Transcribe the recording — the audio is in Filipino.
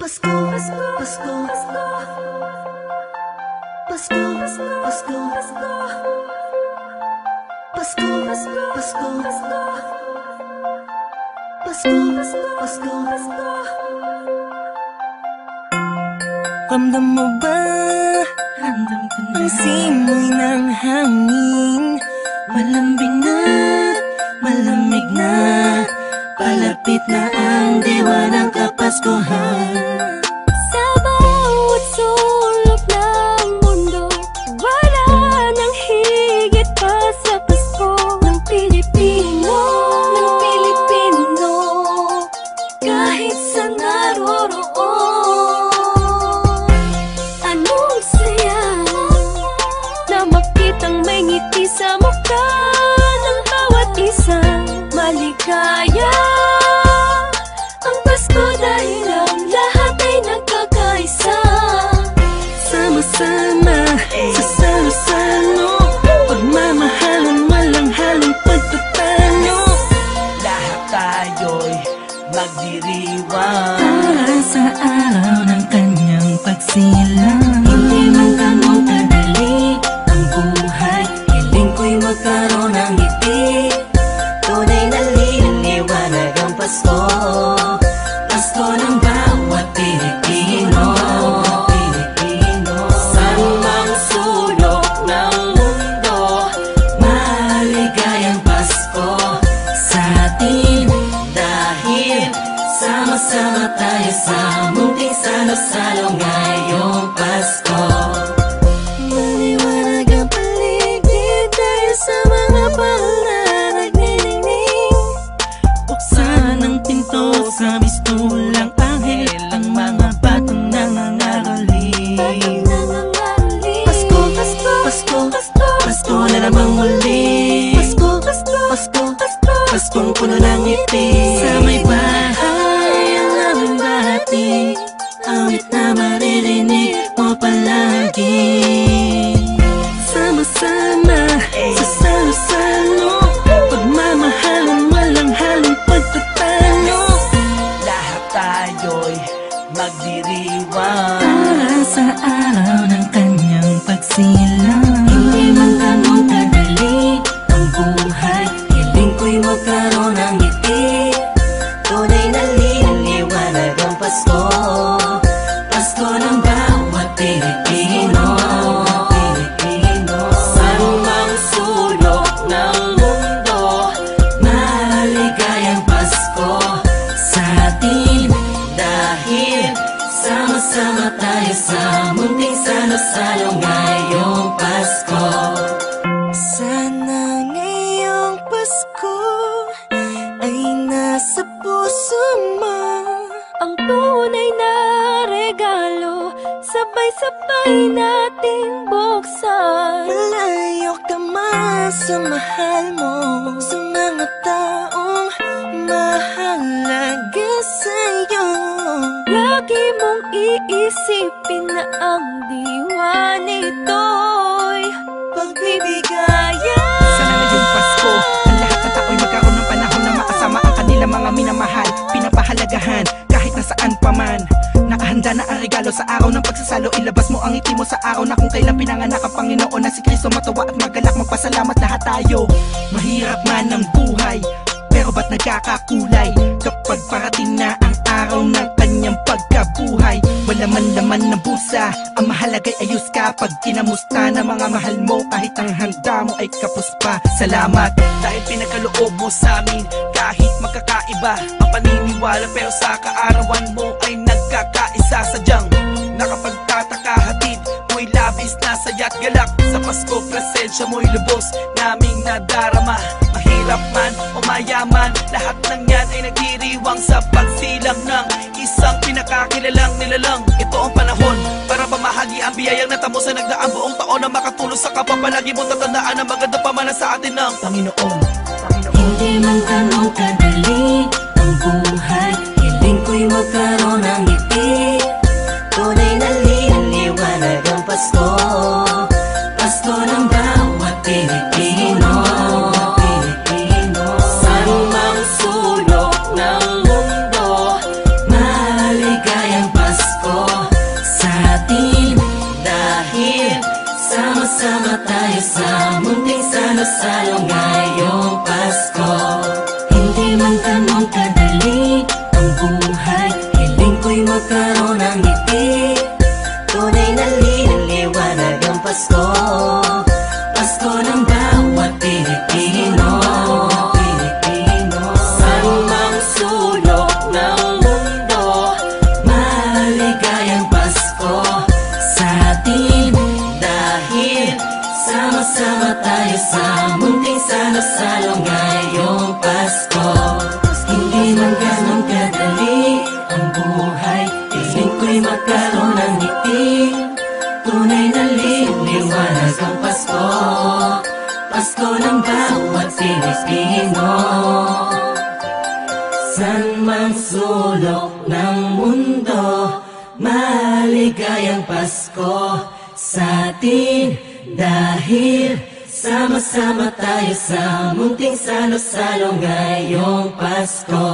Pasko, Pasko, Pasko, Pasko, Pasko, Pasko, Pasko, Pasko, Pasko, Pasko, Pasko, Pasko. Ramdam mo ba? Ramdam ko na. Ang simoy ng hangin, malambing na, malamig na. Palapit na ang diwa ng Kapaskuhan. Sa bawat sulok ng mundo, wala nang higit pa sa Pasko ng Pilipino, ng Pilipino. Kahit sa naroroon, anong saya na makitang may ngiti sa mukha ng bawat isang maligaya. Ang Pasko dahil ang lahat ay nagkakaisa. Sama-sama sa salo-salo, pagmamahalan walang halong pagtatalo. Lahat tayo'y magdiriwang Para sa araw ng kanyang pagsilang. Hindi man ganun kadali ang buhay, hiling ko'y magkaroon ng ngiti. Tunay na liwanag ang Pasko, Pasko ng bawat Pilipino. Sa mang sulok ng mundo, Maligayang Pasko sa atin, dahil sama-sama tayo sa munting salo-salo ngayong Pasko. Maliwanag ang paligid dahil sa mga palang nagniningning. Buksan ang pinto sa mistulang anghel, ang mga batang nangangaroling. Pasko, Pasko, Pasko, Pasko, Pasko na namang muli. Pasko, Pasko, Pasko, Pasko, Paskong puno ng ngiti. Sa may bahay ang aming bati, awit na maririnig mo palagi. Sama-sama sa salo-salo, pagmamahalan walang halong pagtatalo. lahat tayo'y magdiriwang Para sa araw ng kanyang pagsilang. Hindi man ganun kadali ang buhay, hiling ko'y magkaroon ng ngiti. Tunay na liwanag ang Pasko, Pasko ng bawat Pilipino. sa mang sulok ng mundo. Maligayang Pasko sa atin, dahil sama-sama tayo sa munting salo-salo ngayong Pasko. Sana ngayong Pasko ay nasa puso mo Ang tunay na regalo, sabay-sabay nating buksan. Malayo ka man sa mahal mo, sa mga taong mahalaga sa'yo. Lagi mong iisipin na ang diwa nito'y pagbibigayan. Sana ngayong Pasko, ang lahat ng tao'y magkaroon ng panahon na makasama ang kanilang mga minamahal, pinapahalagahan kahit nasaan pa man. Nakahanda na ang regalo sa araw ng pagsasalo. Ilabas mo ang ngiti mo sa araw na kung kailan pinanganak ang Panginoon na si Kristo. Matawa at magalak, magpasalamat lahat tayo. Mahirap man ang buhay, pero ba't nagkakakulay kapag parating na ang araw ng kanyang pagkabuhay? Wala man laman ng busa, ang mahalaga'y ayos ka. Pag kinamusta na mga mahal mo, kahit ang handa mo ay kapos pa. Salamat dahil pinagkaloob mo sa amin, kahit magkakaiba ang paniniwala, pero sa kaarawan mo ay nagkakaisa. Sadyang nakapagtataka, hatid mo'y labis na saya't galak. Sa Pasko, presensya mo'y lubos naming nadarama. Mahirap man o mayaman, lahat ng yan ay nagdiriwang sa pagsilang ng isang pinakakilalang nilalang. Ito ang panahon para pamahagi ang biyayang natamo sa nagdaang buong taon, na makatulong sa kapwa. Palagi mong tatandaan na maganda pa man sa atin ng Panginoon. Hindi man ganun kadali ang buhay, hiling ko'y magkaroon ng ngiti. Tunay na liwanag ang Pasko, Pasko ng bawat Pilipino. Sa mang sulok ng mundo, Maligayang Pasko salo-salo ngayong Pasko. Hindi man ganun kadali ang buhay, piling ko'y magkaroon ng ngiti. Tunay na liwanag ang Pasko, Pasko ng bawat Pilipino. San mang sulok ng mundo, maligayang Pasko sa atin. Dahil sama-sama tayo sa munting salo-salo ngayong Pasko.